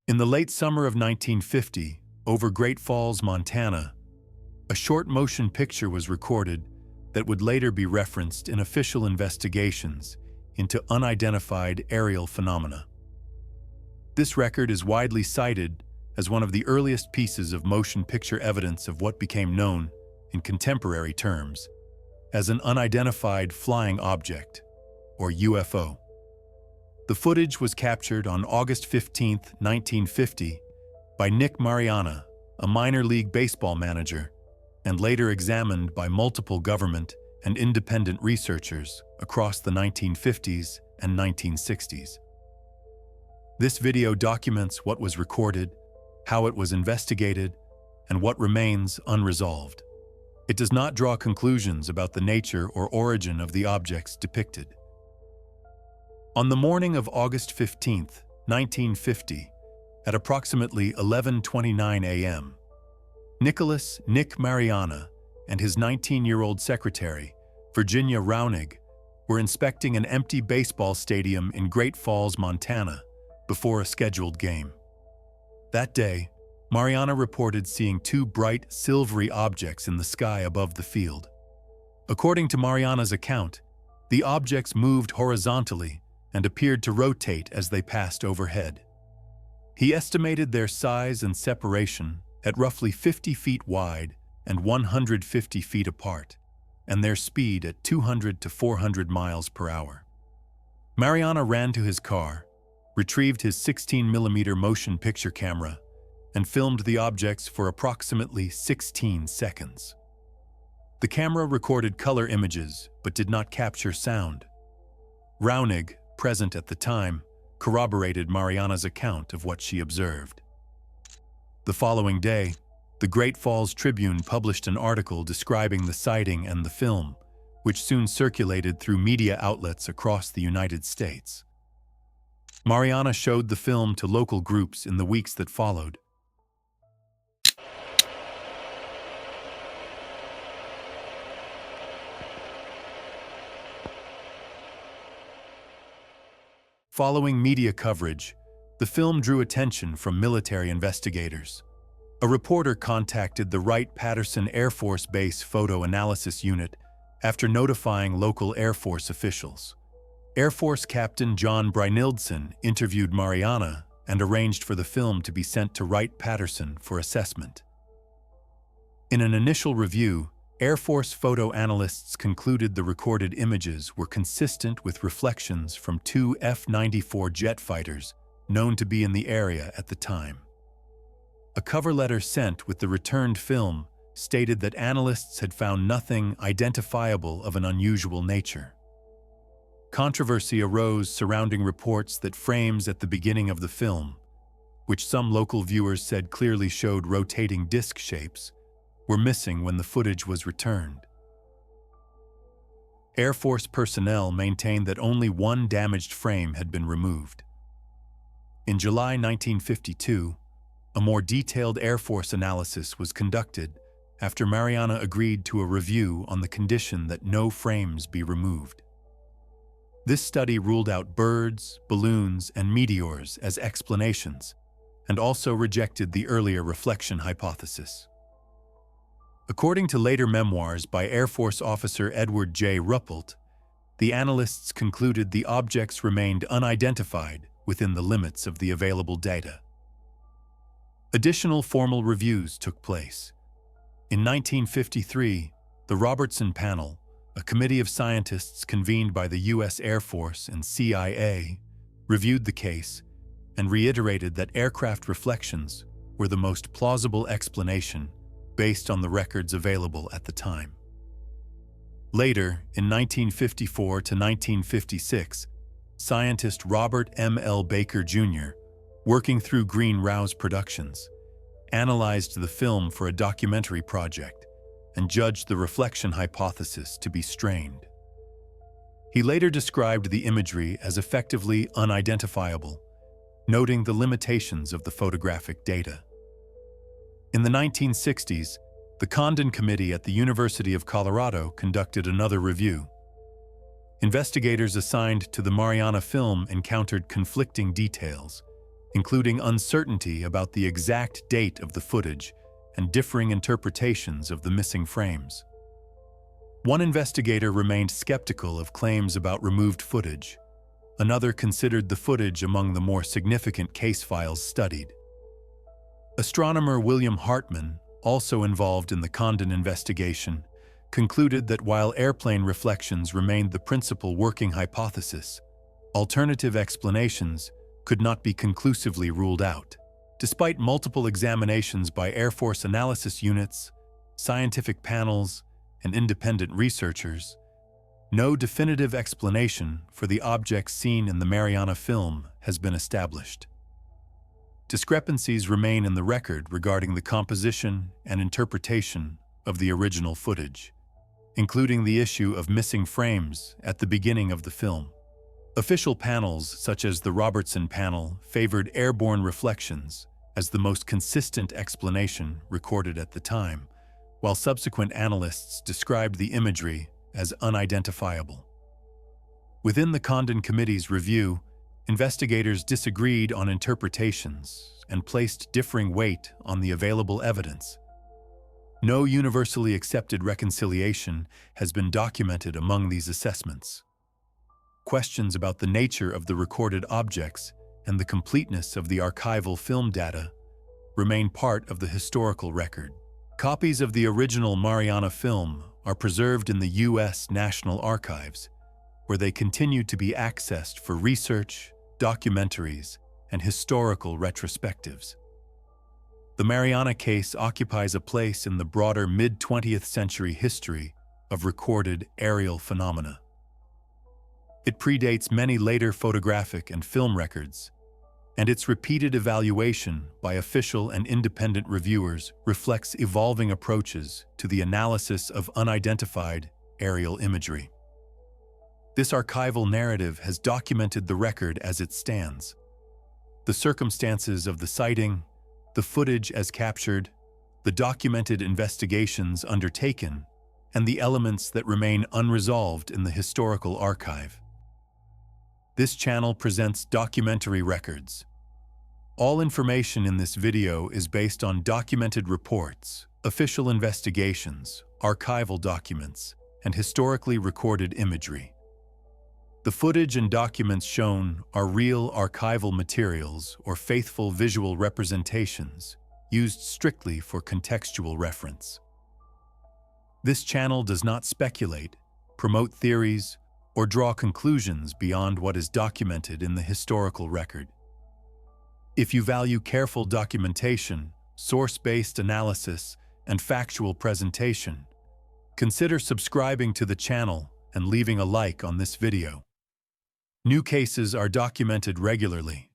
In the late summer of 1950, over Great Falls, Montana, a short motion picture was recorded that would later be referenced in official investigations into unidentified aerial phenomena. This record is widely cited as one of the earliest pieces of motion picture evidence of what became known, in contemporary terms, as an unidentified flying object, or UFO. The footage was captured on August 15, 1950, by Nick Mariana, a minor league baseball manager, and later examined by multiple government and independent researchers across the 1950s and 1960s. This video documents what was recorded, how it was investigated, and what remains unresolved. It does not draw conclusions about the nature or origin of the objects depicted. On the morning of August 15, 1950, at approximately 11:29 a.m., Nick Mariana and his 19-year-old secretary, Virginia Raunig, were inspecting an empty baseball stadium in Great Falls, Montana, before a scheduled game. That day, Mariana reported seeing two bright, silvery objects in the sky above the field. According to Mariana's account, the objects moved horizontally and appeared to rotate as they passed overhead. He estimated their size and separation at roughly 50 feet wide and 150 feet apart, and their speed at 200 to 400 miles per hour. Mariana ran to his car, retrieved his 16mm motion picture camera, and filmed the objects for approximately 16 seconds. The camera recorded color images but did not capture sound. Raunig, present at the time, corroborated Mariana's account of what she observed. The following day, the Great Falls Tribune published an article describing the sighting and the film, which soon circulated through media outlets across the United States. Mariana showed the film to local groups in the weeks that followed. Following media coverage, the film drew attention from military investigators. A reporter contacted the Wright-Patterson Air Force Base Photo Analysis Unit after notifying local Air Force officials. Air Force Captain John Brynildson interviewed Mariana and arranged for the film to be sent to Wright-Patterson for assessment. In an initial review, Air Force photo analysts concluded the recorded images were consistent with reflections from two F-94 jet fighters known to be in the area at the time. A cover letter sent with the returned film stated that analysts had found nothing identifiable of an unusual nature. Controversy arose surrounding reports that frames at the beginning of the film, which some local viewers said clearly showed rotating disc shapes, were missing when the footage was returned. Air Force personnel maintained that only one damaged frame had been removed. In July 1952, a more detailed Air Force analysis was conducted after Mariana agreed to a review on the condition that no frames be removed. This study ruled out birds, balloons, and meteors as explanations, and also rejected the earlier reflection hypothesis. According to later memoirs by Air Force officer Edward J. Ruppelt, the analysts concluded the objects remained unidentified within the limits of the available data. Additional formal reviews took place. In 1953, the Robertson Panel, a committee of scientists convened by the U.S. Air Force and CIA, reviewed the case and reiterated that aircraft reflections were the most plausible explanation based on the records available at the time. Later, in 1954 to 1956, scientist Robert M. L. Baker, Jr., working through Green Rouse Productions, analyzed the film for a documentary project and judged the reflection hypothesis to be strained. He later described the imagery as effectively unidentifiable, noting the limitations of the photographic data. In the 1960s, the Condon Committee at the University of Colorado conducted another review. Investigators assigned to the Mariana film encountered conflicting details, including uncertainty about the exact date of the footage and differing interpretations of the missing frames. One investigator remained skeptical of claims about removed footage. Another considered the footage among the more significant case files studied. Astronomer William Hartmann, also involved in the Condon investigation, concluded that while airplane reflections remained the principal working hypothesis, alternative explanations could not be conclusively ruled out. Despite multiple examinations by Air Force analysis units, scientific panels, and independent researchers, no definitive explanation for the objects seen in the Mariana film has been established. Discrepancies remain in the record regarding the composition and interpretation of the original footage, including the issue of missing frames at the beginning of the film. Official panels, such as the Robertson panel, favored airborne reflections as the most consistent explanation recorded at the time, while subsequent analysts described the imagery as unidentifiable. Within the Condon Committee's review, investigators disagreed on interpretations and placed differing weight on the available evidence. No universally accepted reconciliation has been documented among these assessments. Questions about the nature of the recorded objects and the completeness of the archival film data remain part of the historical record. Copies of the original Mariana film are preserved in the U.S. National Archives, where they continue to be accessed for research, documentaries, and historical retrospectives. The Mariana case occupies a place in the broader mid-20th century history of recorded aerial phenomena. It predates many later photographic and film records, and its repeated evaluation by official and independent reviewers reflects evolving approaches to the analysis of unidentified aerial imagery. This archival narrative has documented the record as it stands. The circumstances of the sighting, the footage as captured, the documented investigations undertaken, and the elements that remain unresolved in the historical archive. This channel presents documentary records. All information in this video is based on documented reports, official investigations, archival documents, and historically recorded imagery. The footage and documents shown are real archival materials or faithful visual representations used strictly for contextual reference. This channel does not speculate, promote theories, or draw conclusions beyond what is documented in the historical record. If you value careful documentation, source-based analysis, and factual presentation, consider subscribing to the channel and leaving a like on this video. New cases are documented regularly,